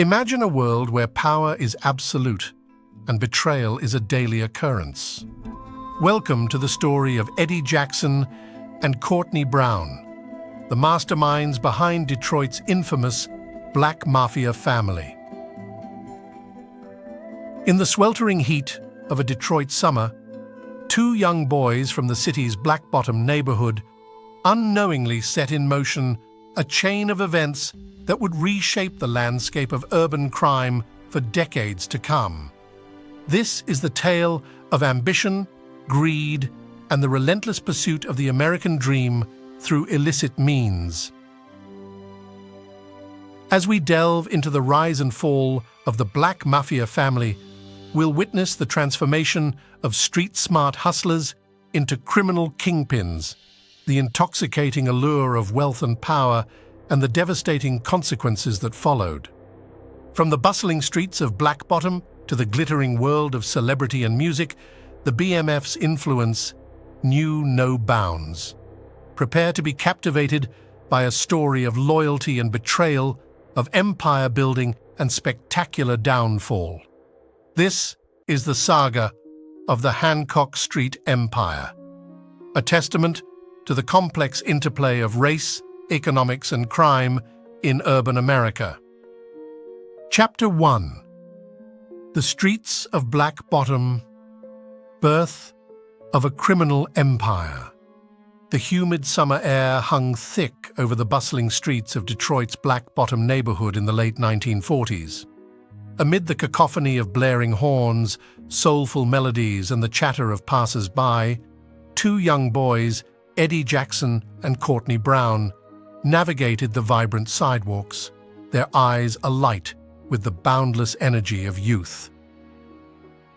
Imagine a world where power is absolute and betrayal is a daily occurrence. Welcome to the story of Eddie Jackson and Courtney Brown, the masterminds behind Detroit's infamous Black Mafia Family. In the sweltering heat of a Detroit summer, two young boys from the city's Black Bottom neighborhood unknowingly set in motion a chain of events that would reshape the landscape of urban crime for decades to come. This is the tale of ambition, greed, and the relentless pursuit of the American dream through illicit means. As we delve into the rise and fall of the Black Mafia family, we'll witness the transformation of street-smart hustlers into criminal kingpins, the intoxicating allure of wealth and power, and the devastating consequences that followed. From the bustling streets of Black Bottom to the glittering world of celebrity and music, the BMF's influence knew no bounds. Prepare to be captivated by a story of loyalty and betrayal, of empire building and spectacular downfall. This is the saga of the Hancock Street Empire, a testament to the complex interplay of race, economics, and crime in urban America. Chapter 1. The Streets of Black Bottom. Birth of a criminal empire. The humid summer air hung thick over the bustling streets of Detroit's Black Bottom neighborhood in the late 1940s. Amid the cacophony of blaring horns, soulful melodies, and the chatter of passers-by, two young boys, Eddie Jackson and Courtney Brown, navigated the vibrant sidewalks, their eyes alight with the boundless energy of youth.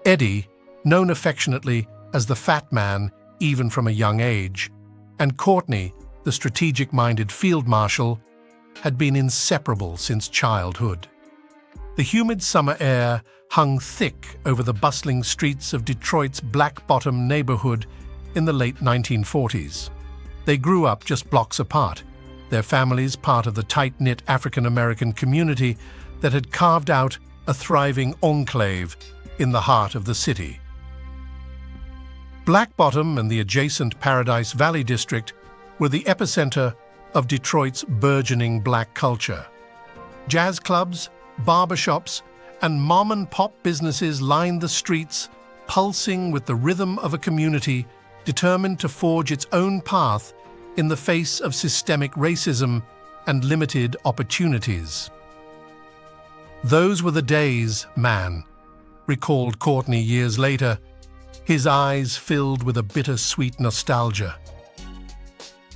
Eddie, known affectionately as the Fat Man even from a young age, and Courtney, the strategic-minded field marshal, had been inseparable since childhood. The humid summer air hung thick over the bustling streets of Detroit's Black Bottom neighborhood in the late 1940s. They grew up just blocks apart, their families part of the tight-knit African-American community that had carved out a thriving enclave in the heart of the city. Black Bottom and the adjacent Paradise Valley district were the epicenter of Detroit's burgeoning black culture. Jazz clubs, barbershops, and mom-and-pop businesses lined the streets, pulsing with the rhythm of a community determined to forge its own path in the face of systemic racism and limited opportunities. "Those were the days, man," recalled Courtney years later, his eyes filled with a bittersweet nostalgia.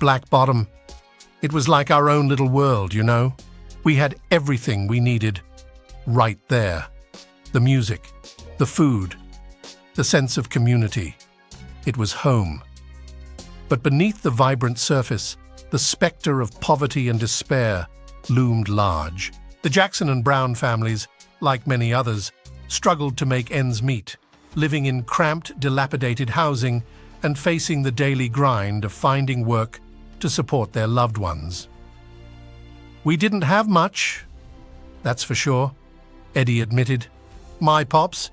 Black Bottom, it was like our own little world, you know? We had everything we needed right there. The music, the food, the sense of community. It was home. But beneath the vibrant surface, the specter of poverty and despair loomed large. The Jackson and Brown families, like many others, struggled to make ends meet, living in cramped, dilapidated housing and facing the daily grind of finding work to support their loved ones. "We didn't have much, that's for sure," Eddie admitted. "My pops,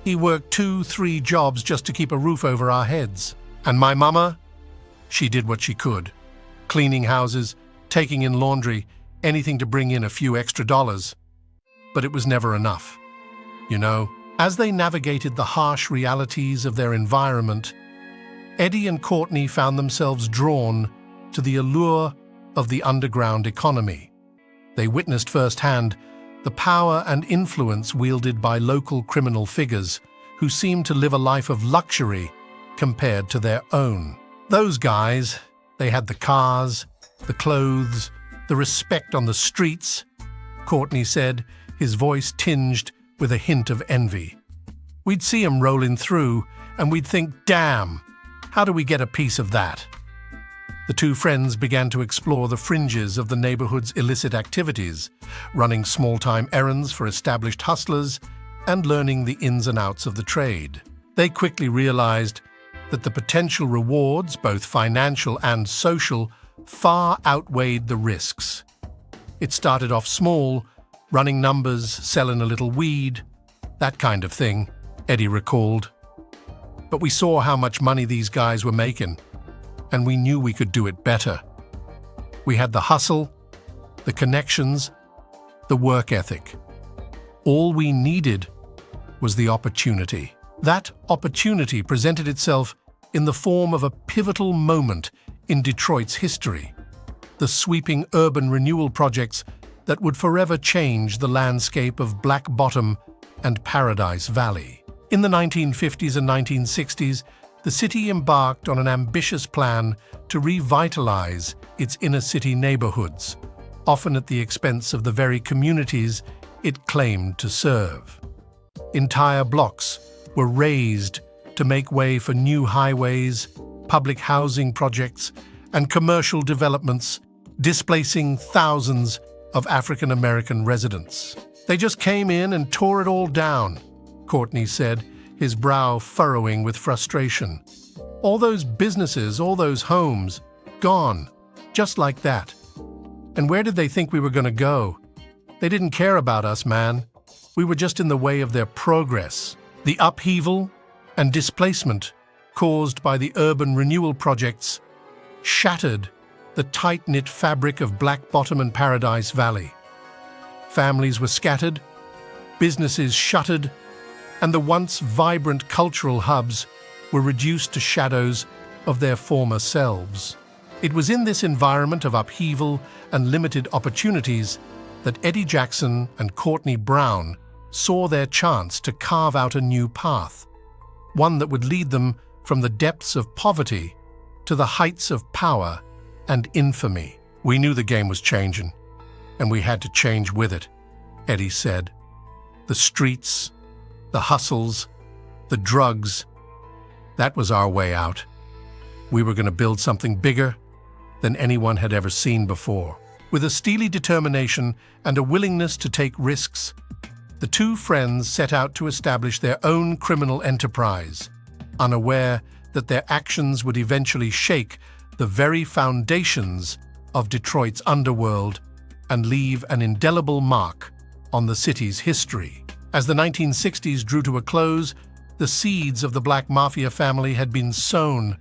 he worked 2-3 jobs just to keep a roof over our heads. And my mama, she did what she could, cleaning houses, taking in laundry, anything to bring in a few extra dollars. But it was never enough. You know, as they navigated the harsh realities of their environment, Eddie and Courtney found themselves drawn to the allure of the underground economy. They witnessed firsthand the power and influence wielded by local criminal figures who seemed to live a life of luxury compared to their own. Those guys, they had the cars, the clothes, the respect on the streets, Courtney said, his voice tinged with a hint of envy. We'd see 'em rolling through, and we'd think, damn, how do we get a piece of that? The two friends began to explore the fringes of the neighborhood's illicit activities, running small-time errands for established hustlers and learning the ins and outs of the trade. They quickly realized that the potential rewards, both financial and social, far outweighed the risks. It started off small, Running numbers, selling a little weed, that kind of thing, Eddie recalled. But we saw how much money these guys were making, and we knew we could do it better. We had the hustle, the connections, the work ethic. All we needed was the opportunity. That opportunity presented itself in the form of a pivotal moment in Detroit's history, the sweeping urban renewal projects that would forever change the landscape of Black Bottom and Paradise Valley. In the 1950s and 1960s, the city embarked on an ambitious plan to revitalize its inner-city neighborhoods, often at the expense of the very communities it claimed to serve. Entire blocks were razed to make way for new highways, public housing projects, and commercial developments, displacing thousands of African American residents. They just came in and tore it all down, Courtney said, his brow furrowing with frustration. All those businesses, all those homes, gone, just like that. And where did they think we were going to go? They didn't care about us, man. We were just in the way of their progress. The upheaval and displacement caused by the urban renewal projects shattered the tight-knit fabric of Black Bottom and Paradise Valley. Families were scattered, businesses shuttered, and the once vibrant cultural hubs were reduced to shadows of their former selves. It was in this environment of upheaval and limited opportunities that Eddie Jackson and Courtney Brown saw their chance to carve out a new path, one that would lead them from the depths of poverty to the heights of power and infamy. We knew the game was changing, and we had to change with it, Eddie said. The streets, the hustles, the drugs, that was our way out. We were going to build something bigger than anyone had ever seen before. With a steely determination and a willingness to take risks, the two friends set out to establish their own criminal enterprise, unaware that their actions would eventually shake the very foundations of Detroit's underworld and leave an indelible mark on the city's history. As the 1960s drew to a close, the seeds of the Black Mafia family had been sown,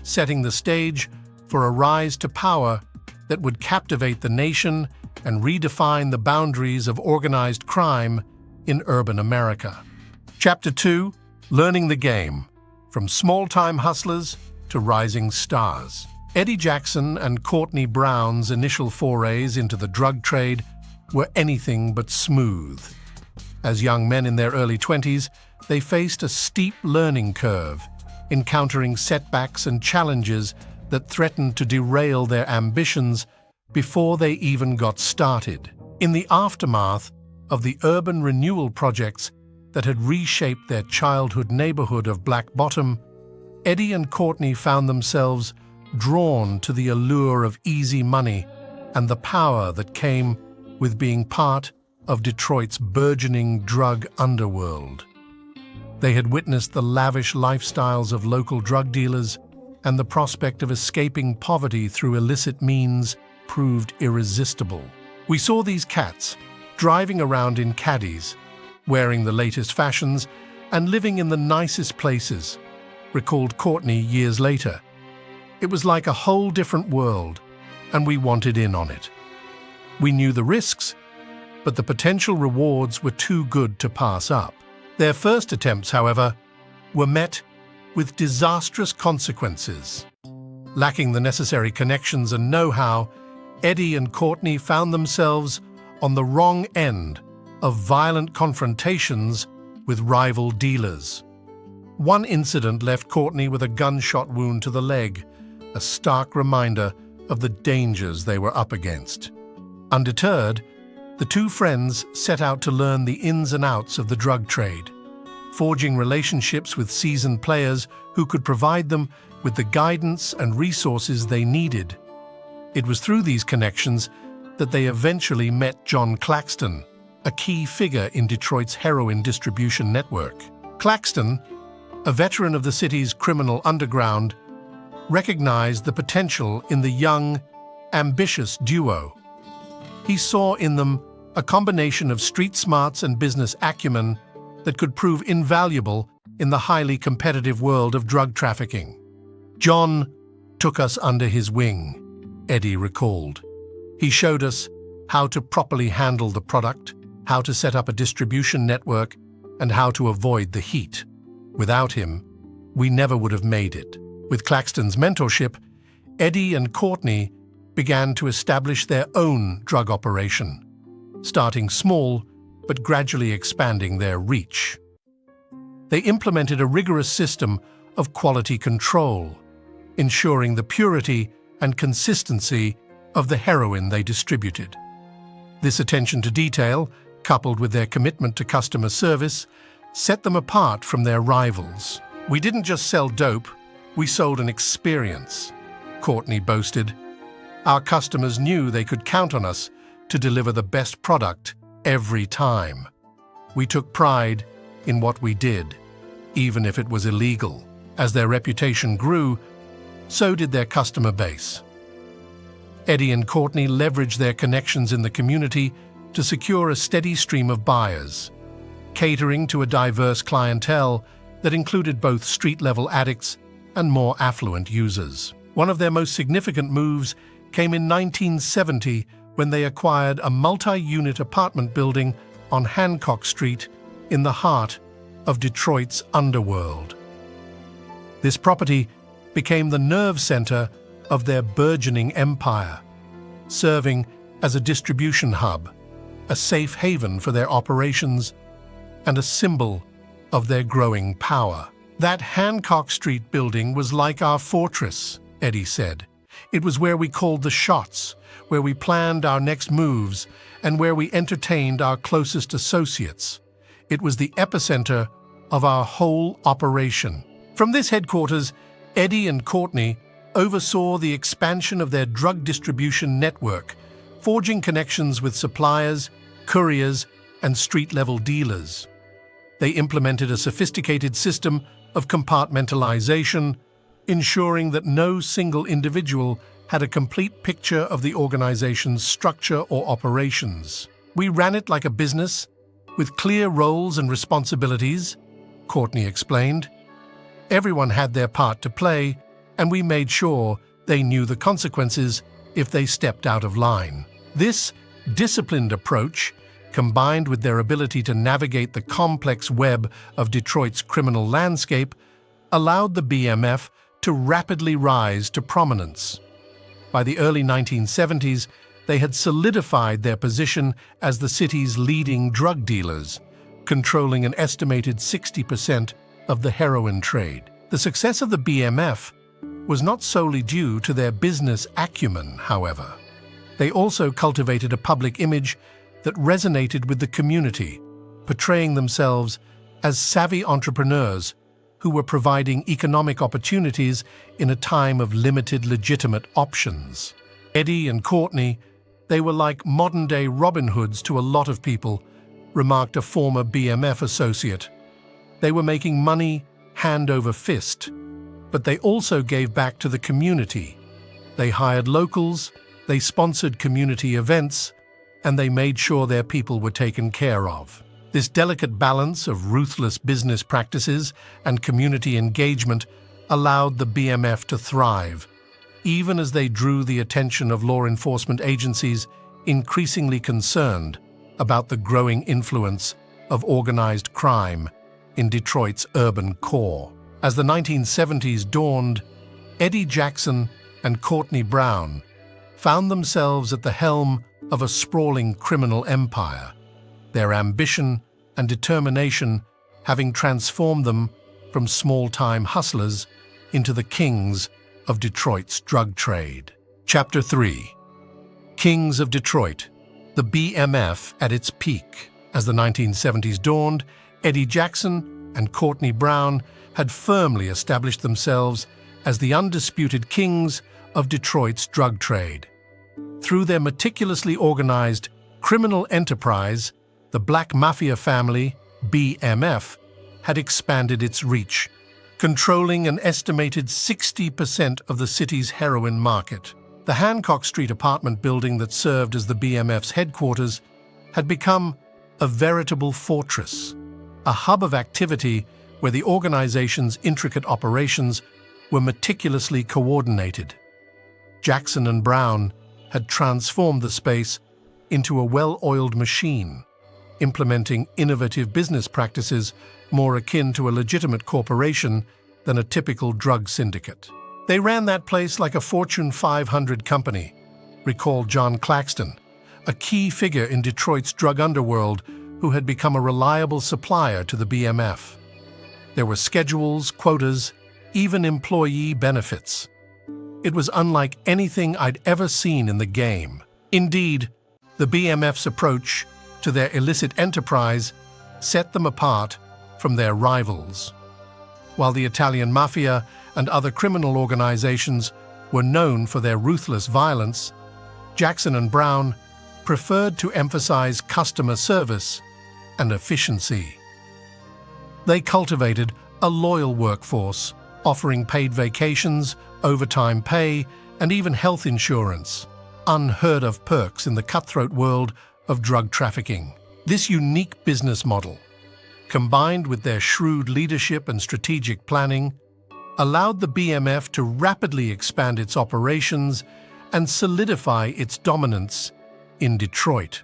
setting the stage for a rise to power that would captivate the nation and redefine the boundaries of organized crime in urban America. Chapter 2: Learning the Game, from small-time hustlers to rising stars. Eddie Jackson and Courtney Brown's initial forays into the drug trade were anything but smooth. As young men in their early 20s, they faced a steep learning curve, encountering setbacks and challenges that threatened to derail their ambitions before they even got started. In the aftermath of the urban renewal projects that had reshaped their childhood neighborhood of Black Bottom, Eddie and Courtney found themselves drawn to the allure of easy money and the power that came with being part of Detroit's burgeoning drug underworld. They had witnessed the lavish lifestyles of local drug dealers, and the prospect of escaping poverty through illicit means proved irresistible. We saw these cats driving around in caddies, wearing the latest fashions, and living in the nicest places, recalled Courtney years later. It was like a whole different world, and we wanted in on it. We knew the risks, but the potential rewards were too good to pass up. Their first attempts, however, were met with disastrous consequences. Lacking the necessary connections and know-how, Eddie and Courtney found themselves on the wrong end of violent confrontations with rival dealers. One incident left Courtney with a gunshot wound to the leg, a stark reminder of the dangers they were up against. Undeterred, the two friends set out to learn the ins and outs of the drug trade, forging relationships with seasoned players who could provide them with the guidance and resources they needed. It was through these connections that they eventually met John Claxton, a key figure in Detroit's heroin distribution network. Claxton, a veteran of the city's criminal underground, recognized the potential in the young, ambitious duo. He saw in them a combination of street smarts and business acumen that could prove invaluable in the highly competitive world of drug trafficking. John took us under his wing, Eddie recalled. He showed us how to properly handle the product, how to set up a distribution network, and how to avoid the heat. Without him, we never would have made it. With Claxton's mentorship, Eddie and Courtney began to establish their own drug operation, starting small but gradually expanding their reach. They implemented a rigorous system of quality control, ensuring the purity and consistency of the heroin they distributed. This attention to detail, coupled with their commitment to customer service, set them apart from their rivals. "We didn't just sell dope, we sold an experience," Courtney boasted. "Our customers knew they could count on us to deliver the best product every time. We took pride in what we did, even if it was illegal." As their reputation grew, so did their customer base. Eddie and Courtney leveraged their connections in the community to secure a steady stream of buyers, catering to a diverse clientele that included both street-level addicts and more affluent users. One of their most significant moves came in 1970 when they acquired a multi-unit apartment building on Hancock Street in the heart of Detroit's underworld. This property became the nerve center of their burgeoning empire, serving as a distribution hub, a safe haven for their operations, and a symbol of their growing power. "That Hancock Street building was like our fortress," Eddie said. "It was where we called the shots, where we planned our next moves, and where we entertained our closest associates. It was the epicenter of our whole operation." From this headquarters, Eddie and Courtney oversaw the expansion of their drug distribution network, forging connections with suppliers, couriers, and street-level dealers. They implemented a sophisticated system of compartmentalization, ensuring that no single individual had a complete picture of the organization's structure or operations. "We ran it like a business, with clear roles and responsibilities," Courtney explained. "Everyone had their part to play, and we made sure they knew the consequences if they stepped out of line." This disciplined approach, combined with their ability to navigate the complex web of Detroit's criminal landscape, allowed the BMF to rapidly rise to prominence. By the early 1970s, they had solidified their position as the city's leading drug dealers, controlling an estimated 60% of the heroin trade. The success of the BMF was not solely due to their business acumen, however. They also cultivated a public image that resonated with the community, portraying themselves as savvy entrepreneurs who were providing economic opportunities in a time of limited legitimate options. Eddie and Courtney, they were like modern-day Robin Hoods to a lot of people, remarked a former BMF associate. They were making money hand over fist, but they also gave back to the community. They hired locals, they sponsored community events, and they made sure their people were taken care of. This delicate balance of ruthless business practices and community engagement allowed the BMF to thrive, even as they drew the attention of law enforcement agencies increasingly concerned about the growing influence of organized crime in Detroit's urban core. As the 1970s dawned, Eddie Jackson and Courtney Brown found themselves at the helm of a sprawling criminal empire, their ambition and determination having transformed them from small-time hustlers into the kings of Detroit's drug trade. Chapter 3. Kings of Detroit, the BMF at its peak. As the 1970s dawned, Eddie Jackson and Courtney Brown had firmly established themselves as the undisputed kings of Detroit's drug trade. Through their meticulously organized criminal enterprise, the Black Mafia Family, BMF, had expanded its reach, controlling an estimated 60% of the city's heroin market. The Hancock Street apartment building that served as the BMF's headquarters had become a veritable fortress, a hub of activity where the organization's intricate operations were meticulously coordinated. Jackson and Brown had transformed the space into a well-oiled machine, implementing innovative business practices more akin to a legitimate corporation than a typical drug syndicate. They ran that place like a Fortune 500 company, recalled John Claxton, a key figure in Detroit's drug underworld who had become a reliable supplier to the BMF. There were schedules, quotas, even employee benefits. It was unlike anything I'd ever seen in the game. Indeed, the BMF's approach to their illicit enterprise set them apart from their rivals. While the Italian Mafia and other criminal organizations were known for their ruthless violence, Jackson and Brown preferred to emphasize customer service and efficiency. They cultivated a loyal workforce, offering paid vacations, overtime pay, and even health insurance, unheard-of perks in the cutthroat world of drug trafficking. This unique business model, combined with their shrewd leadership and strategic planning, allowed the BMF to rapidly expand its operations and solidify its dominance in Detroit.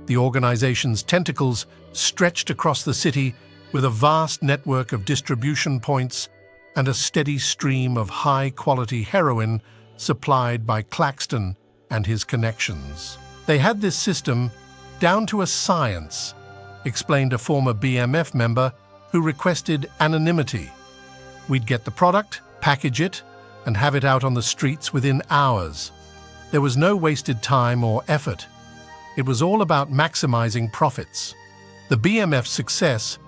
The organization's tentacles stretched across the city with a vast network of distribution points and a steady stream of high-quality heroin supplied by Claxton and his connections. They had this system down to a science, explained a former BMF member who requested anonymity. We'd get the product, package it, and have it out on the streets within hours. There was no wasted time or effort. It was all about maximizing profits. The BMF's success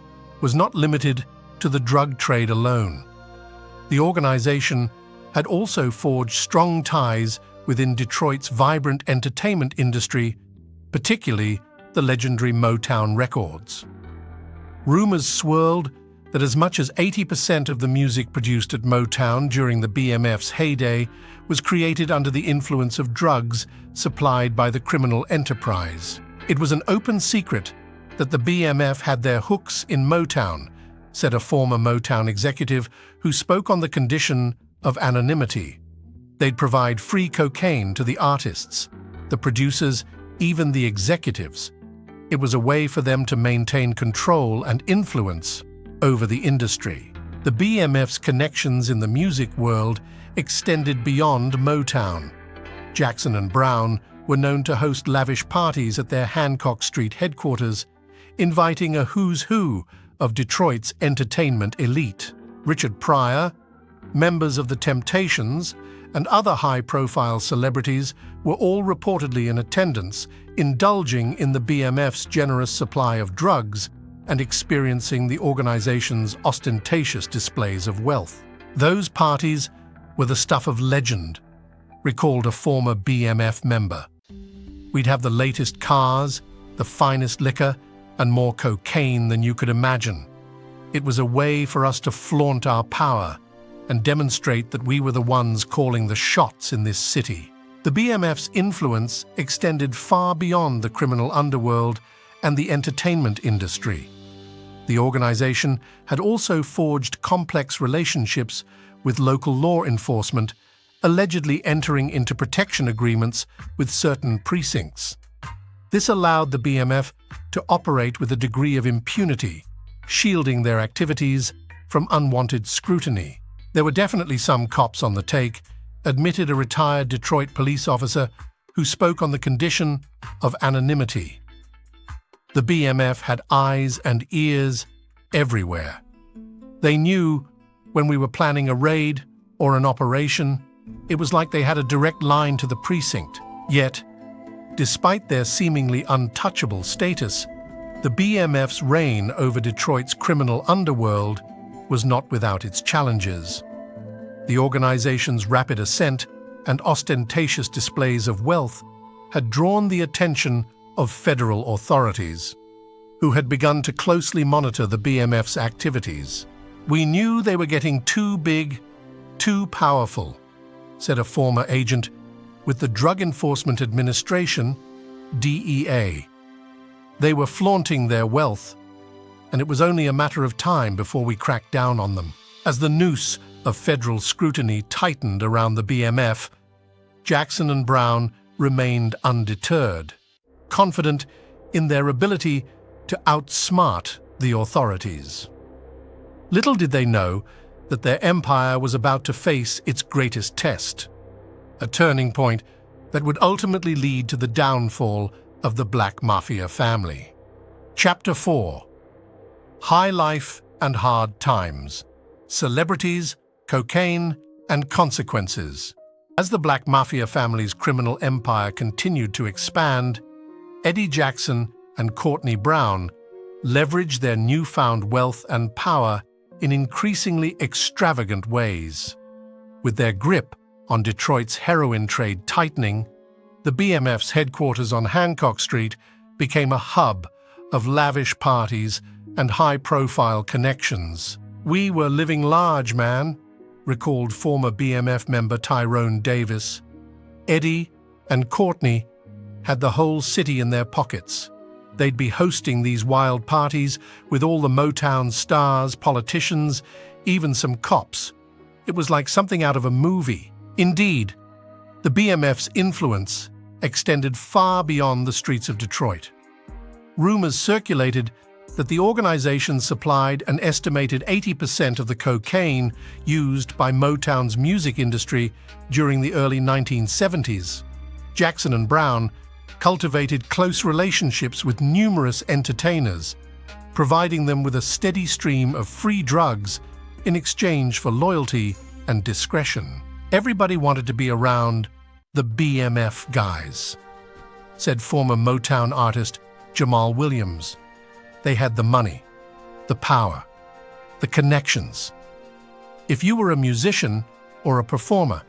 was not limited to the drug trade alone. The organization had also forged strong ties within Detroit's vibrant entertainment industry, particularly the legendary Motown records. Rumors swirled that as much as 80% of the music produced at Motown during the BMF's heyday was created under the influence of drugs supplied by the criminal enterprise. It was an open secret that the BMF had their hooks in Motown, said a former Motown executive who spoke on the condition of anonymity. They'd provide free cocaine to the artists, the producers, even the executives. It was a way for them to maintain control and influence over the industry. The BMF's connections in the music world extended beyond Motown. Jackson and Brown were known to host lavish parties at their Hancock Street headquarters, inviting a who's who of Detroit's entertainment elite. Richard Pryor, members of the Temptations, and other high-profile celebrities were all reportedly in attendance, indulging in the BMF's generous supply of drugs and experiencing the organization's ostentatious displays of wealth. Those parties were the stuff of legend, recalled a former BMF member. We'd have the latest cars, the finest liquor, and more cocaine than you could imagine. It was a way for us to flaunt our power and demonstrate that we were the ones calling the shots in this city. The BMF's influence extended far beyond the criminal underworld and the entertainment industry. The organization had also forged complex relationships with local law enforcement, allegedly entering into protection agreements with certain precincts. This allowed the BMF to operate with a degree of impunity, shielding their activities from unwanted scrutiny. There were definitely some cops on the take, admitted a retired Detroit police officer who spoke on the condition of anonymity. The BMF had eyes and ears everywhere. They knew when we were planning a raid or an operation. It was like they had a direct line to the precinct. Yet, despite their seemingly untouchable status, the BMF's reign over Detroit's criminal underworld was not without its challenges. The organization's rapid ascent and ostentatious displays of wealth had drawn the attention of federal authorities, who had begun to closely monitor the BMF's activities. "We knew they were getting too big, too powerful," said a former agent with the Drug Enforcement Administration, DEA, They were flaunting their wealth, and it was only a matter of time before we cracked down on them. As the noose of federal scrutiny tightened around the BMF, Jackson and Brown remained undeterred, confident in their ability to outsmart the authorities. Little did they know that their empire was about to face its greatest test, a turning point that would ultimately lead to the downfall of the Black Mafia family. Chapter 4: High Life and Hard Times, Celebrities, Cocaine, and Consequences. As the Black Mafia family's criminal empire continued to expand, Eddie Jackson and Courtney Brown leveraged their newfound wealth and power in increasingly extravagant ways. With their grip on Detroit's heroin trade tightening, the BMF's headquarters on Hancock Street became a hub of lavish parties and high-profile connections. "We were living large, man," recalled former BMF member Tyrone Davis. Eddie and Courtney had the whole city in their pockets. They'd be hosting these wild parties with all the Motown stars, politicians, even some cops. It was like something out of a movie. Indeed, the BMF's influence extended far beyond the streets of Detroit. Rumors circulated that the organization supplied an estimated 80% of the cocaine used by Motown's music industry during the early 1970s. Jackson and Brown cultivated close relationships with numerous entertainers, providing them with a steady stream of free drugs in exchange for loyalty and discretion. Everybody wanted to be around the BMF guys, said former Motown artist Jamal Williams. They had the money, the power, the connections. If you were a musician or a performer,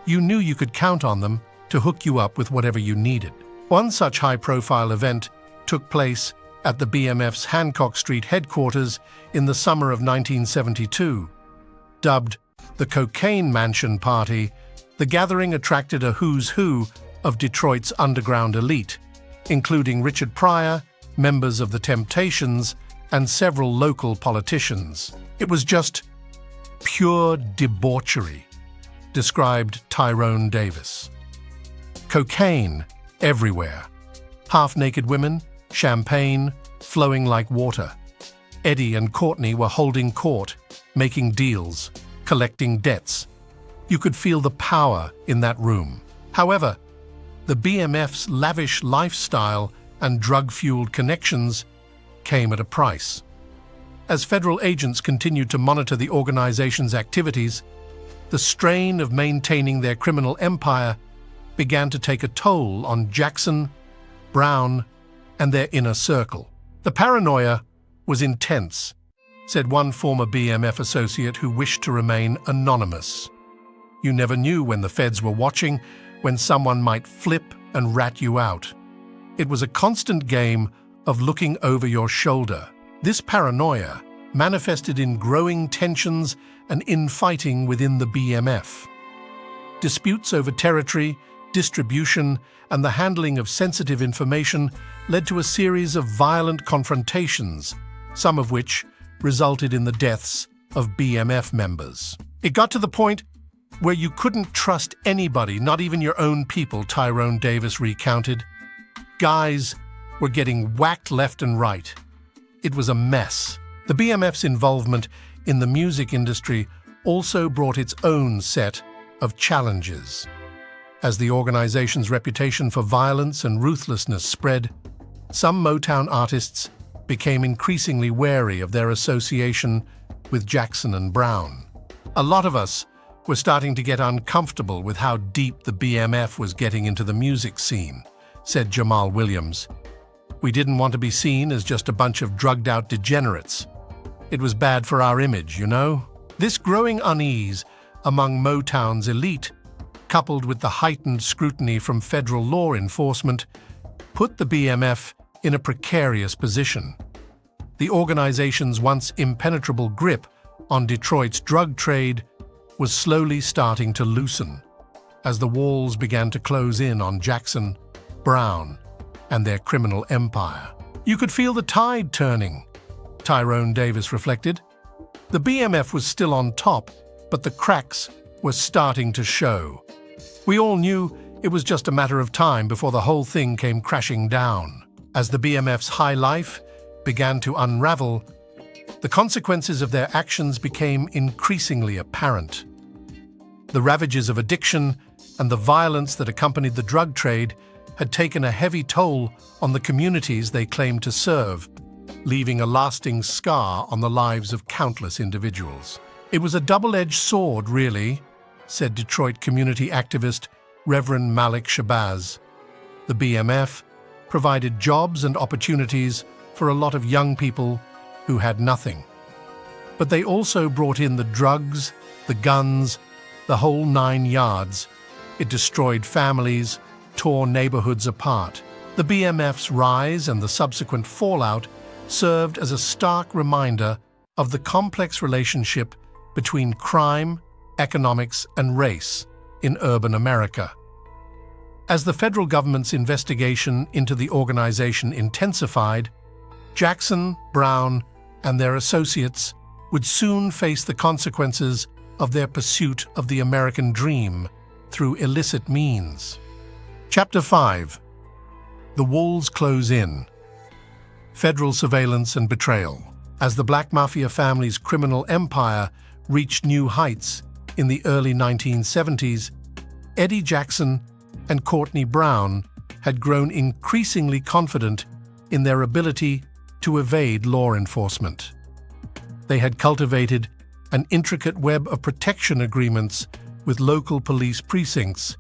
you knew you could count on them to hook you up with whatever you needed. One such high-profile event took place at the BMF's Hancock Street headquarters in the summer of 1972. Dubbed the Cocaine Mansion Party, the gathering attracted a who's who of Detroit's underground elite, including Richard Pryor, members of the Temptations, and several local politicians. "It was just pure debauchery," described Tyrone Davis. Cocaine everywhere. Half-naked women, champagne, flowing like water. Eddie and Courtney were holding court, making deals, collecting debts. You could feel the power in that room. However, the BMF's lavish lifestyle and drug-fueled connections came at a price. As federal agents continued to monitor the organization's activities, the strain of maintaining their criminal empire began to take a toll on Jackson, Brown, and their inner circle. "The paranoia was intense," said one former BMF associate who wished to remain anonymous. "You never knew when the feds were watching, when someone might flip and rat you out. It was a constant game of looking over your shoulder." This paranoia manifested in growing tensions and infighting within the BMF. Disputes over territory, distribution, and the handling of sensitive information led to a series of violent confrontations, some of which resulted in the deaths of BMF members. "It got to the point where you couldn't trust anybody, not even your own people," Tyrone Davis recounted. "Guys were getting whacked left and right. It was a mess." The BMF's involvement in the music industry also brought its own set of challenges. As the organization's reputation for violence and ruthlessness spread, some Motown artists became increasingly wary of their association with Jackson and Brown. "A lot of us were starting to get uncomfortable with how deep the BMF was getting into the music scene," said Jamal Williams. "We didn't want to be seen as just a bunch of drugged-out degenerates. It was bad for our image, you know?" This growing unease among Motown's elite, coupled with the heightened scrutiny from federal law enforcement, put the BMF in a precarious position. The organization's once impenetrable grip on Detroit's drug trade was slowly starting to loosen as the walls began to close in on Jackson, Brown, and their criminal empire. You could feel the tide turning, Tyrone Davis reflected. The BMF was still on top, but the cracks were starting to show. We all knew it was just a matter of time before the whole thing came crashing down. As the BMF's high life began to unravel, the consequences of their actions became increasingly apparent. The ravages of addiction and the violence that accompanied the drug trade had taken a heavy toll on the communities they claimed to serve, leaving a lasting scar on the lives of countless individuals. It was a double-edged sword, really, said Detroit community activist Reverend Malik Shabazz. The BMF provided jobs and opportunities for a lot of young people who had nothing. But they also brought in the drugs, the guns, the whole 9 yards. It destroyed families, tore neighborhoods apart. The BMF's rise and the subsequent fallout served as a stark reminder of the complex relationship between crime, economics, and race in urban America. As the federal government's investigation into the organization intensified, Jackson, Brown, and their associates would soon face the consequences of their pursuit of the American dream through illicit means. Chapter 5. The Walls Close In. Federal Surveillance and Betrayal. As the Black Mafia Family's criminal empire reached new heights in the early 1970s, Eddie Jackson and Courtney Brown had grown increasingly confident in their ability to evade law enforcement. They had cultivated an intricate web of protection agreements with local police precincts,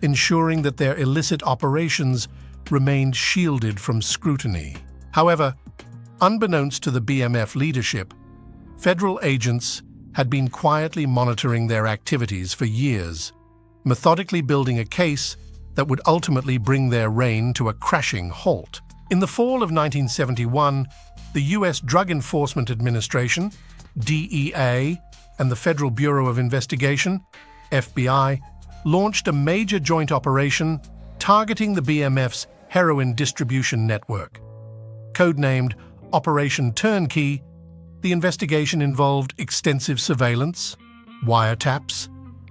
ensuring that their illicit operations remained shielded from scrutiny. However, unbeknownst to the BMF leadership, federal agents had been quietly monitoring their activities for years, methodically building a case that would ultimately bring their reign to a crashing halt. In the fall of 1971, the U.S. Drug Enforcement Administration, DEA, and the Federal Bureau of Investigation, FBI, launched a major joint operation targeting the BMF's heroin distribution network. Codenamed Operation Turnkey, the investigation involved extensive surveillance, wiretaps,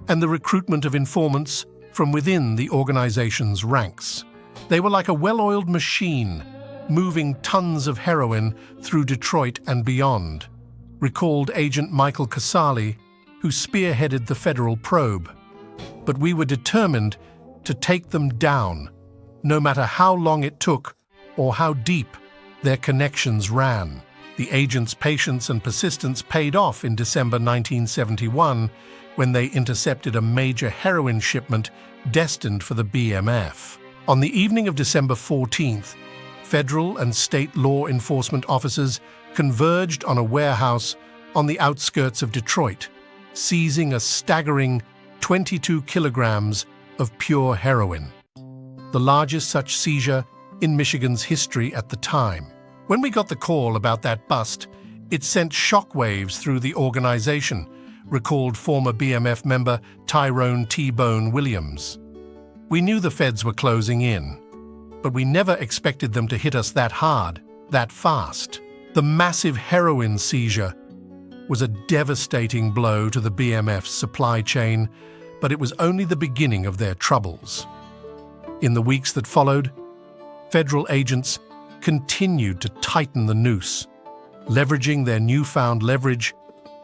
and the recruitment of informants from within the organization's ranks. They were like a well-oiled machine, moving tons of heroin through Detroit and beyond, recalled Agent Michael Casali, who spearheaded the federal probe. But we were determined to take them down, no matter how long it took or how deep their connections ran. The agents' patience and persistence paid off in December 1971 when they intercepted a major heroin shipment destined for the BMF. On the evening of December 14th, federal and state law enforcement officers converged on a warehouse on the outskirts of Detroit, seizing a staggering 22 kilograms of pure heroin, the largest such seizure in Michigan's history at the time. When we got the call about that bust, it sent shockwaves through the organization, recalled former BMF member Tyrone T-Bone Williams. We knew the feds were closing in, but we never expected them to hit us that hard, that fast. The massive heroin seizure was a devastating blow to the BMF's supply chain, but it was only the beginning of their troubles. In the weeks that followed, federal agents continued to tighten the noose, leveraging their newfound leverage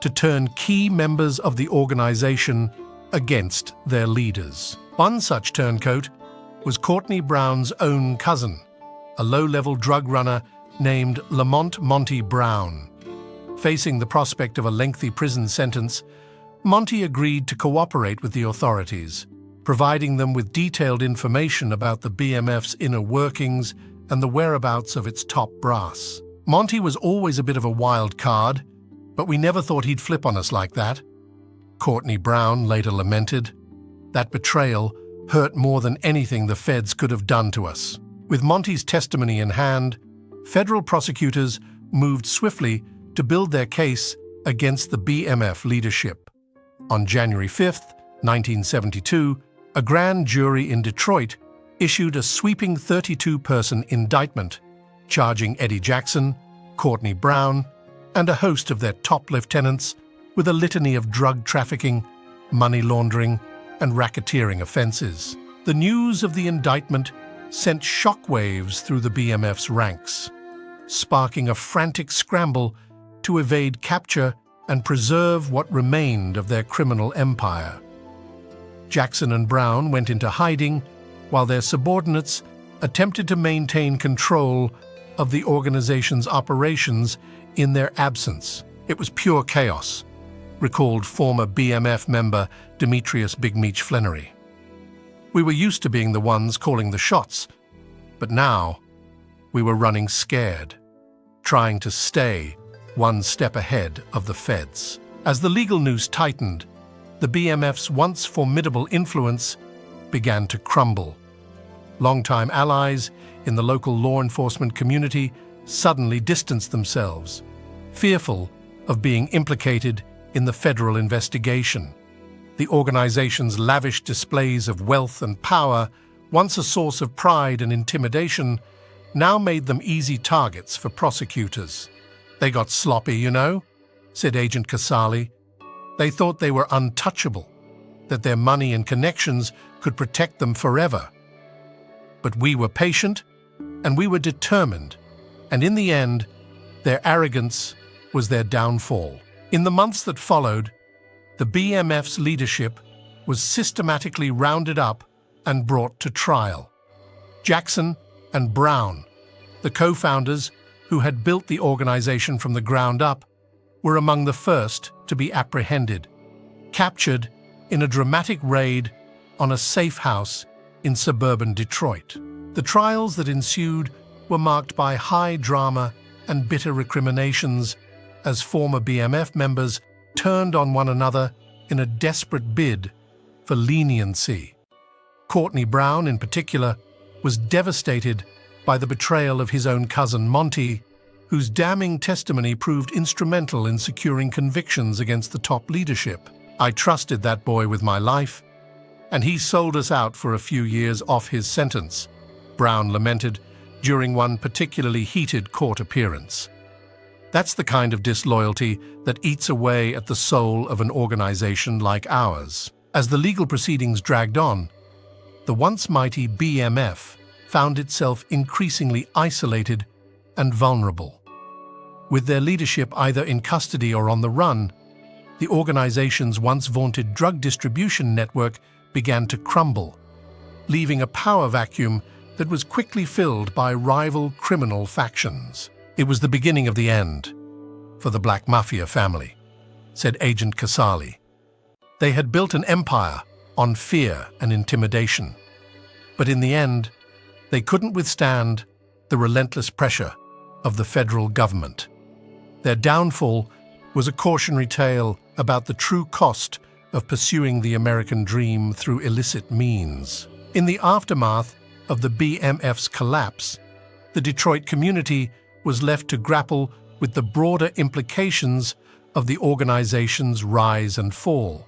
to turn key members of the organization against their leaders. One such turncoat was Courtney Brown's own cousin, a low-level drug runner named Lamont Monty Brown. Facing the prospect of a lengthy prison sentence, Monty agreed to cooperate with the authorities, providing them with detailed information about the BMF's inner workings and the whereabouts of its top brass. Monty was always a bit of a wild card, but we never thought he'd flip on us like that. Courtney Brown later lamented. That betrayal hurt more than anything the feds could have done to us. With Monty's testimony in hand, federal prosecutors moved swiftly to build their case against the BMF leadership. On January 5, 1972, a grand jury in Detroit issued a sweeping 32-person indictment, charging Eddie Jackson, Courtney Brown, and a host of their top lieutenants with a litany of drug trafficking, money laundering, and racketeering offenses. The news of the indictment sent shockwaves through the BMF's ranks, sparking a frantic scramble to evade capture and preserve what remained of their criminal empire. Jackson and Brown went into hiding, while their subordinates attempted to maintain control of the organization's operations in their absence. It was pure chaos, recalled former BMF member Demetrius Big Meech Flannery. We were used to being the ones calling the shots, but now we were running scared, trying to stay one step ahead of the feds. As the legal noose tightened, the BMF's once formidable influence began to crumble. Longtime allies in the local law enforcement community suddenly distanced themselves, fearful of being implicated in the federal investigation. The organization's lavish displays of wealth and power, once a source of pride and intimidation, now made them easy targets for prosecutors. "They got sloppy, you know," said Agent Casali. "They thought they were untouchable, that their money and connections could protect them forever. But we were patient, and we were determined, and in the end, their arrogance was their downfall." In the months that followed, the BMF's leadership was systematically rounded up and brought to trial. Jackson and Brown, the co-founders who had built the organization from the ground up, were among the first to be apprehended, captured in a dramatic raid on a safe house in suburban Detroit. The trials that ensued were marked by high drama and bitter recriminations as former BMF members turned on one another in a desperate bid for leniency. Courtney Brown, in particular, was devastated by the betrayal of his own cousin Monty, whose damning testimony proved instrumental in securing convictions against the top leadership. "I trusted that boy with my life, and he sold us out for a few years off his sentence," Brown lamented during one particularly heated court appearance. That's the kind of disloyalty that eats away at the soul of an organization like ours. As the legal proceedings dragged on, the once mighty BMF found itself increasingly isolated and vulnerable. With their leadership either in custody or on the run, the organization's once vaunted drug distribution network began to crumble, leaving a power vacuum that was quickly filled by rival criminal factions. "It was the beginning of the end for the Black Mafia family," said Agent Casali. "They had built an empire on fear and intimidation, but in the end, they couldn't withstand the relentless pressure of the federal government. Their downfall was a cautionary tale about the true cost of pursuing the American dream through illicit means." In the aftermath of the BMF's collapse, the Detroit community was left to grapple with the broader implications of the organization's rise and fall.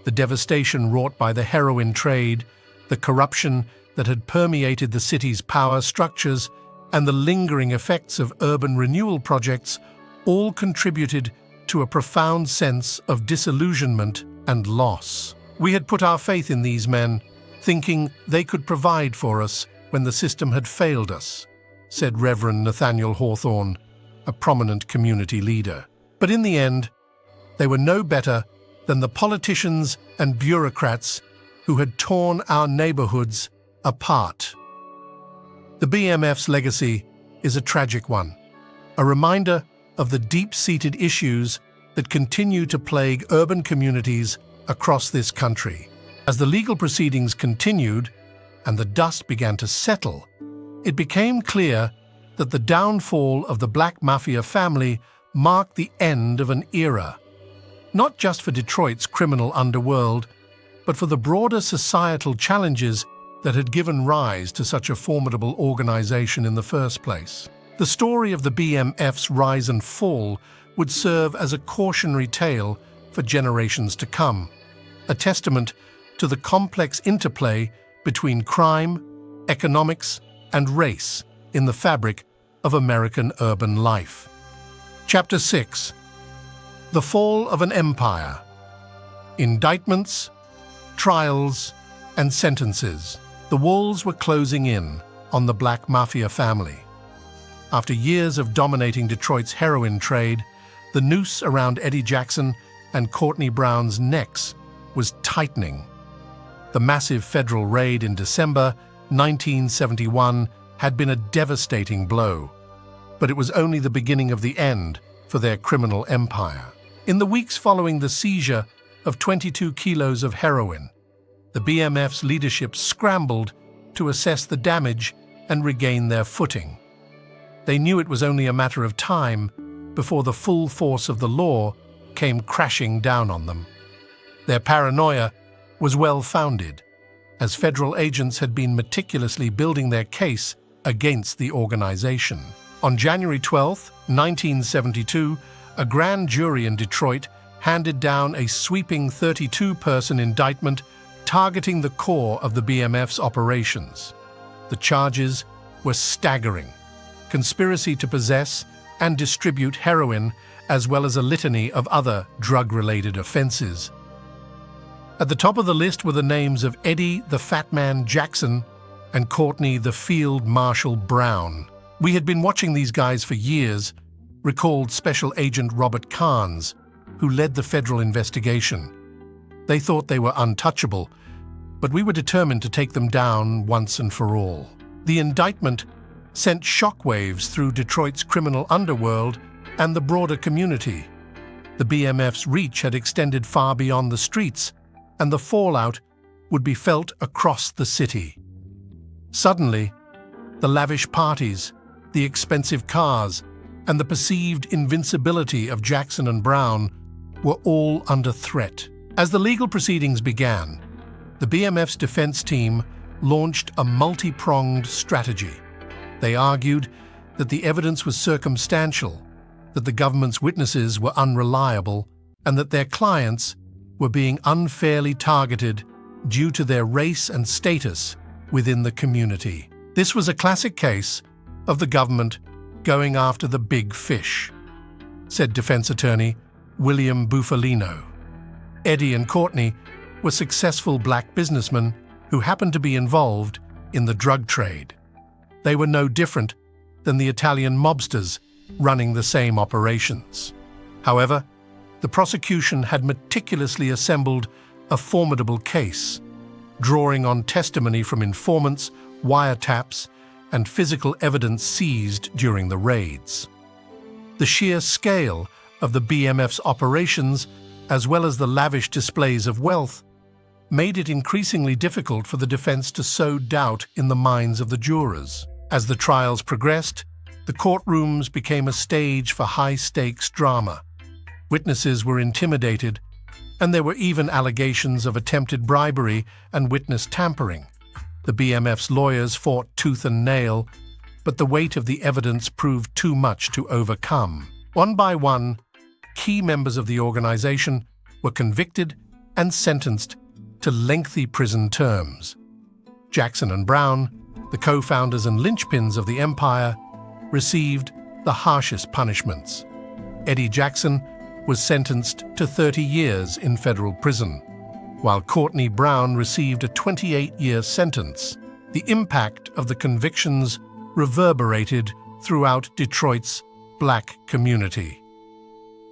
The devastation wrought by the heroin trade, the corruption that had permeated the city's power structures, and the lingering effects of urban renewal projects all contributed to a profound sense of disillusionment and loss. "We had put our faith in these men, thinking they could provide for us when the system had failed us," said Reverend Nathaniel Hawthorne, a prominent community leader. "But in the end, they were no better than the politicians and bureaucrats who had torn our neighborhoods apart." The BMF's legacy is a tragic one, a reminder of the deep-seated issues that continue to plague urban communities across this country. As the legal proceedings continued and the dust began to settle, it became clear that the downfall of the Black Mafia family marked the end of an era, not just for Detroit's criminal underworld, but for the broader societal challenges that had given rise to such a formidable organization in the first place. The story of the BMF's rise and fall would serve as a cautionary tale for generations to come, a testament to the complex interplay between crime, economics, and race in the fabric of American urban life. Chapter 6. The Fall of an Empire. Indictments, trials, and sentences. The walls were closing in on the Black Mafia family. After years of dominating Detroit's heroin trade, the noose around Eddie Jackson and Courtney Brown's necks was tightening. The massive federal raid in December 1971 had been a devastating blow, but it was only the beginning of the end for their criminal empire. In the weeks following the seizure of 22 kilos of heroin, the BMF's leadership scrambled to assess the damage and regain their footing. They knew it was only a matter of time before the full force of the law came crashing down on them. Their paranoia was well-founded, as federal agents had been meticulously building their case against the organization. On January 12, 1972, a grand jury in Detroit handed down a sweeping 32-person indictment targeting the core of the BMF's operations. The charges were staggering: conspiracy to possess and distribute heroin, as well as a litany of other drug-related offenses. At the top of the list were the names of Eddie the Fat Man Jackson and Courtney the Field Marshal Brown. We had been watching these guys for years, recalled Special Agent Robert Carnes, who led the federal investigation. They thought they were untouchable, but we were determined to take them down once and for all. The indictment sent shockwaves through Detroit's criminal underworld and the broader community. The BMF's reach had extended far beyond the streets, and the fallout would be felt across the city. Suddenly, the lavish parties, the expensive cars, and the perceived invincibility of Jackson and Brown were all under threat. As the legal proceedings began, the BMF's defense team launched a multi-pronged strategy. They argued that the evidence was circumstantial, that the government's witnesses were unreliable, and that their clients were being unfairly targeted due to their race and status within the community. This was a classic case of the government going after the big fish, said defense attorney William Bufalino. Eddie and Courtney were successful black businessmen who happened to be involved in the drug trade. They were no different than the Italian mobsters running the same operations. However, the prosecution had meticulously assembled a formidable case, drawing on testimony from informants, wiretaps, and physical evidence seized during the raids. The sheer scale of the BMF's operations, as well as the lavish displays of wealth, made it increasingly difficult for the defense to sow doubt in the minds of the jurors. As the trials progressed, the courtrooms became a stage for high-stakes drama. Witnesses were intimidated, and there were even allegations of attempted bribery and witness tampering. The BMF's lawyers fought tooth and nail, but the weight of the evidence proved too much to overcome. One by one, key members of the organization were convicted and sentenced to lengthy prison terms. Jackson and Brown, the co-founders and linchpins of the empire, received the harshest punishments. Eddie Jackson was sentenced to 30 years in federal prison, while Courtney Brown received a 28-year sentence. The impact of the convictions reverberated throughout Detroit's black community.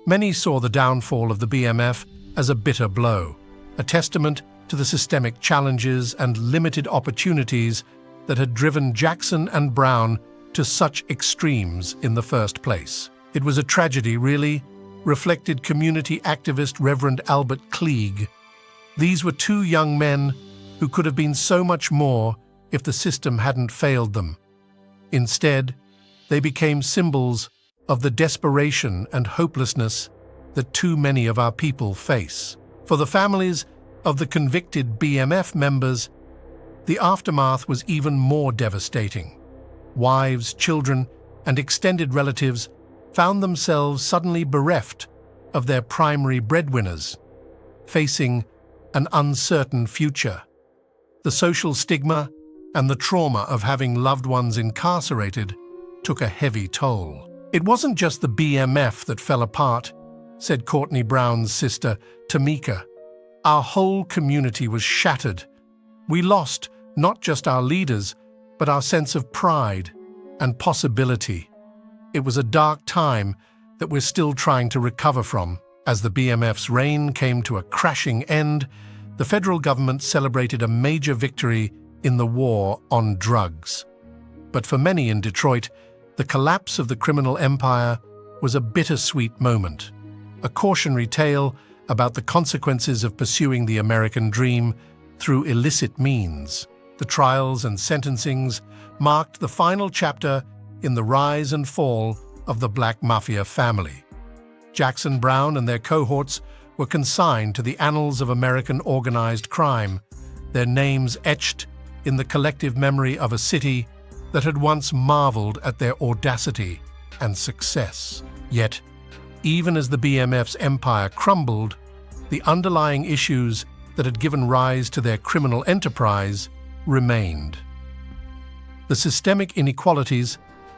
Many saw the downfall of the BMF as a bitter blow, a testament to the systemic challenges and limited opportunities that had driven Jackson and Brown to such extremes in the first place. It was a tragedy, really, reflected community activist Reverend Albert Klieg. These were two young men who could have been so much more if the system hadn't failed them. Instead, they became symbols of the desperation and hopelessness that too many of our people face. For the families of the convicted BMF members, the aftermath was even more devastating. Wives, children, and extended relatives found themselves suddenly bereft of their primary breadwinners, facing an uncertain future. The social stigma and the trauma of having loved ones incarcerated took a heavy toll. "It wasn't just the BMF that fell apart," said Courtney Brown's sister, Tamika. "Our whole community was shattered. We lost not just our leaders, but our sense of pride and possibility. It was a dark time that we're still trying to recover from." As the BMF's reign came to a crashing end, the federal government celebrated a major victory in the war on drugs. But for many in Detroit, the collapse of the criminal empire was a bittersweet moment, a cautionary tale about the consequences of pursuing the American dream through illicit means. The trials and sentencings marked the final chapter in the rise and fall of the Black Mafia family. Jackson Brown and their cohorts were consigned to the annals of American organized crime, their names etched in the collective memory of a city that had once marveled at their audacity and success. Yet, even as the BMF's empire crumbled, the underlying issues that had given rise to their criminal enterprise remained. The systemic inequalities,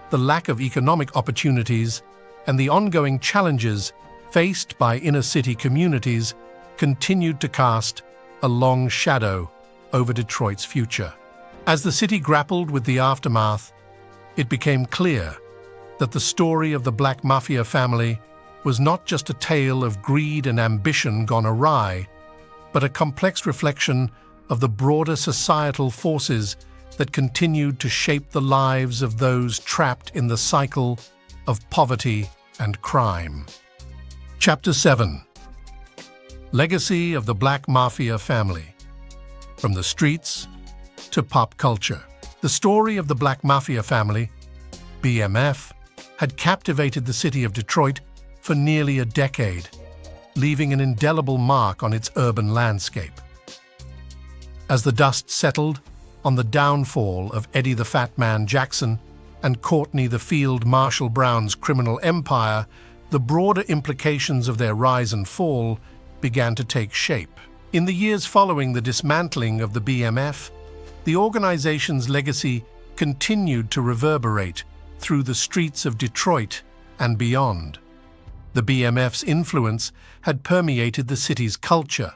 the lack of economic opportunities, and the ongoing challenges faced by inner-city communities continued to cast a long shadow over Detroit's future. As the city grappled with the aftermath, it became clear that the story of the Black Mafia family was not just a tale of greed and ambition gone awry, but a complex reflection of the broader societal forces that continued to shape the lives of those trapped in the cycle of poverty and crime. Chapter 7. Legacy of the Black Mafia Family. From the streets to pop culture. The story of the Black Mafia family, BMF, had captivated the city of Detroit for nearly a decade, leaving an indelible mark on its urban landscape. As the dust settled on the downfall of Eddie the Fat Man Jackson and Courtney the Field Marshal Brown's criminal empire, the broader implications of their rise and fall began to take shape. In the years following the dismantling of the BMF, the organization's legacy continued to reverberate through the streets of Detroit and beyond. The BMF's influence had permeated the city's culture,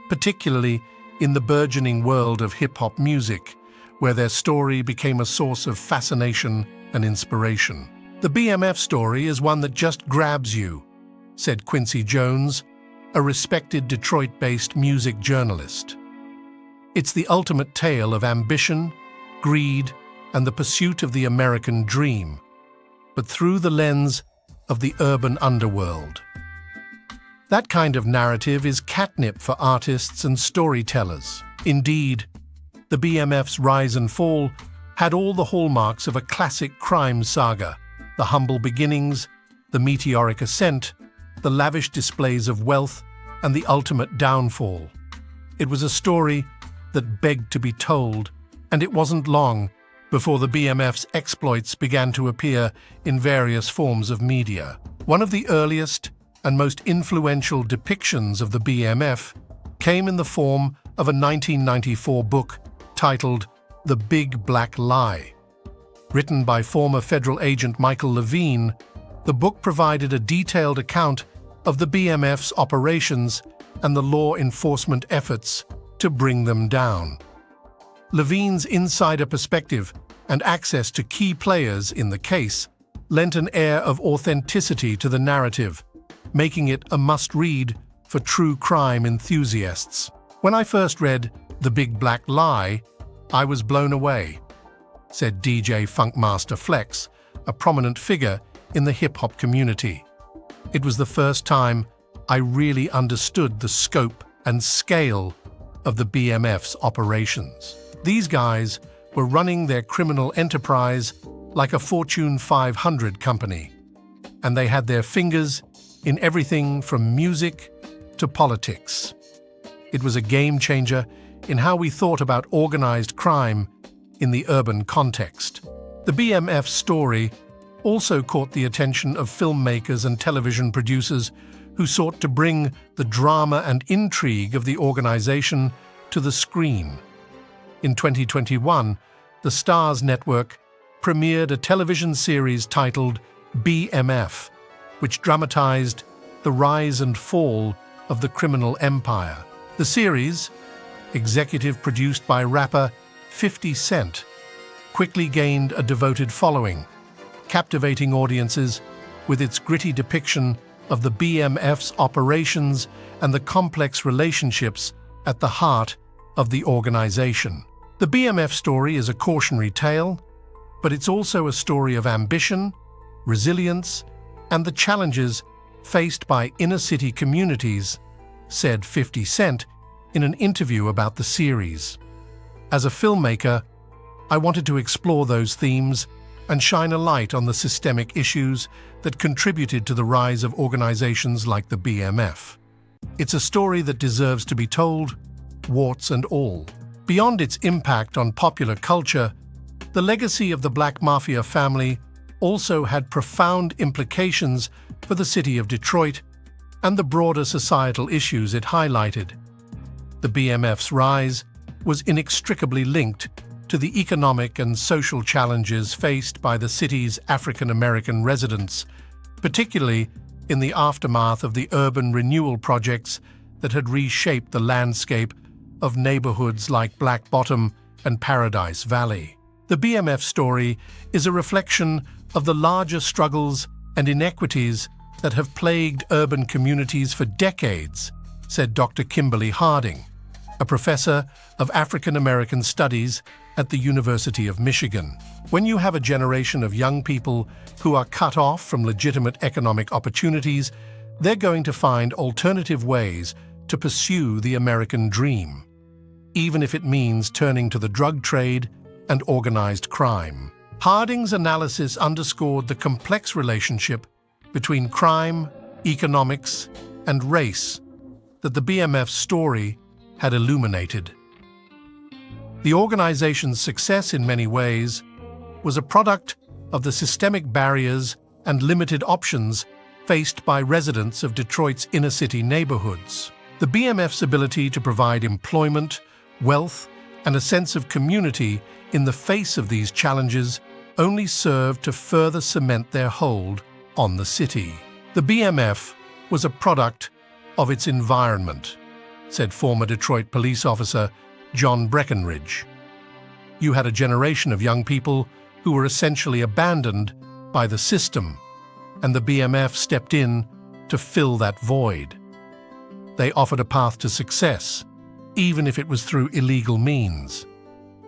particularly in the burgeoning world of hip-hop music, where their story became a source of fascination and inspiration. "The BMF story is one that just grabs you," said Quincy Jones, a respected Detroit-based music journalist. "It's the ultimate tale of ambition, greed, and the pursuit of the American dream, but through the lens of the urban underworld. That kind of narrative is catnip for artists and storytellers. Indeed, the BMF's rise and fall had all the hallmarks of a classic crime saga: the humble beginnings, the meteoric ascent, the lavish displays of wealth, and the ultimate downfall. It was a story that begged to be told, and it wasn't long before the BMF's exploits began to appear in various forms of media. One of the earliest and most influential depictions of the BMF came in the form of a 1994 book titled The Big Black Lie. Written by former federal agent Michael Levine, the book provided a detailed account of the BMF's operations and the law enforcement efforts to bring them down. Levine's insider perspective and access to key players in the case lent an air of authenticity to the narrative, making it a must-read for true crime enthusiasts. "When I first read The Big Black Lie, I was blown away," said DJ Funkmaster Flex, a prominent figure in the hip-hop community. "It was the first time I really understood the scope and scale of the BMF's operations. These guys were running their criminal enterprise like a Fortune 500 company, and they had their fingers in everything from music to politics. It was a game changer in how we thought about organized crime in the urban context." The BMF story also caught the attention of filmmakers and television producers who sought to bring the drama and intrigue of the organization to the screen. In 2021, the Starz network premiered a television series titled BMF, which dramatized the rise and fall of the criminal empire. The series, executive produced by rapper 50 Cent, quickly gained a devoted following, captivating audiences with its gritty depiction of the BMF's operations and the complex relationships at the heart of the organization. The BMF story is a cautionary tale, but it's also a story of ambition, resilience, and the challenges faced by inner-city communities, said 50 Cent in an interview about the series. As a filmmaker, I wanted to explore those themes and shine a light on the systemic issues that contributed to the rise of organizations like the BMF. It's a story that deserves to be told, warts and all. Beyond its impact on popular culture, the legacy of the Black Mafia family also had profound implications for the city of Detroit and the broader societal issues it highlighted. The BMF's rise was inextricably linked to the economic and social challenges faced by the city's African-American residents, particularly in the aftermath of the urban renewal projects that had reshaped the landscape of neighborhoods like Black Bottom and Paradise Valley. The BMF story is a reflection of the larger struggles and inequities that have plagued urban communities for decades, said Dr. Kimberly Harding, a professor of African American Studies at the University of Michigan. When you have a generation of young people who are cut off from legitimate economic opportunities, they're going to find alternative ways to pursue the American dream, even if it means turning to the drug trade and organized crime. Harding's analysis underscored the complex relationship between crime, economics, and race that the BMF story had illuminated. The organization's success in many ways was a product of the systemic barriers and limited options faced by residents of Detroit's inner-city neighborhoods. The BMF's ability to provide employment, wealth, and a sense of community in the face of these challenges only served to further cement their hold on the city. The BMF was a product of its environment, said former Detroit police officer John Breckenridge. You had a generation of young people who were essentially abandoned by the system, and the BMF stepped in to fill that void. They offered a path to success, even if it was through illegal means.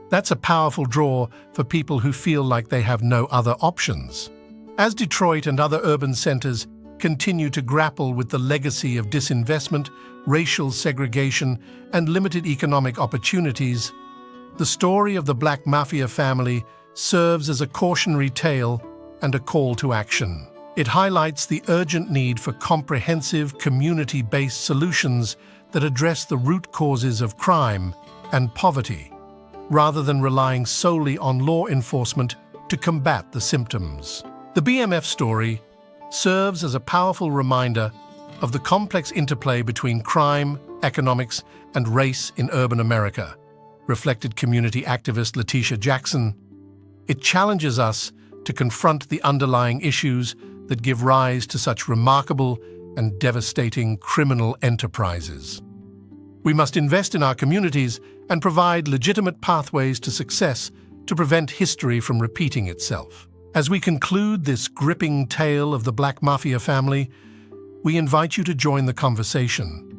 That's a powerful draw for people who feel like they have no other options. As Detroit and other urban centers continue to grapple with the legacy of disinvestment, racial segregation, and limited economic opportunities, the story of the Black Mafia family serves as a cautionary tale and a call to action. It highlights the urgent need for comprehensive, community-based solutions that address the root causes of crime and poverty, rather than relying solely on law enforcement to combat the symptoms. The BMF story serves as a powerful reminder of the complex interplay between crime, economics, and race in urban America, reflected community activist Letitia Jackson. It challenges us to confront the underlying issues that give rise to such remarkable and devastating criminal enterprises. We must invest in our communities and provide legitimate pathways to success to prevent history from repeating itself. As we conclude this gripping tale of the Black Mafia family, we invite you to join the conversation.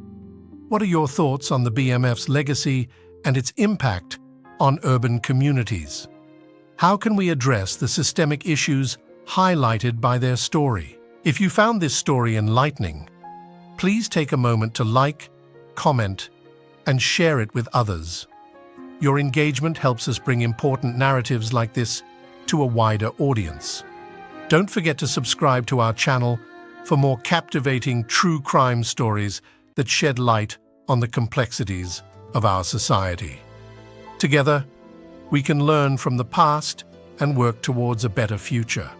What are your thoughts on the BMF's legacy and its impact on urban communities? How can we address the systemic issues highlighted by their story? If you found this story enlightening, please take a moment to like, comment, and share it with others. Your engagement helps us bring important narratives like this to a wider audience. Don't forget to subscribe to our channel for more captivating true crime stories that shed light on the complexities of our society. Together, we can learn from the past and work towards a better future.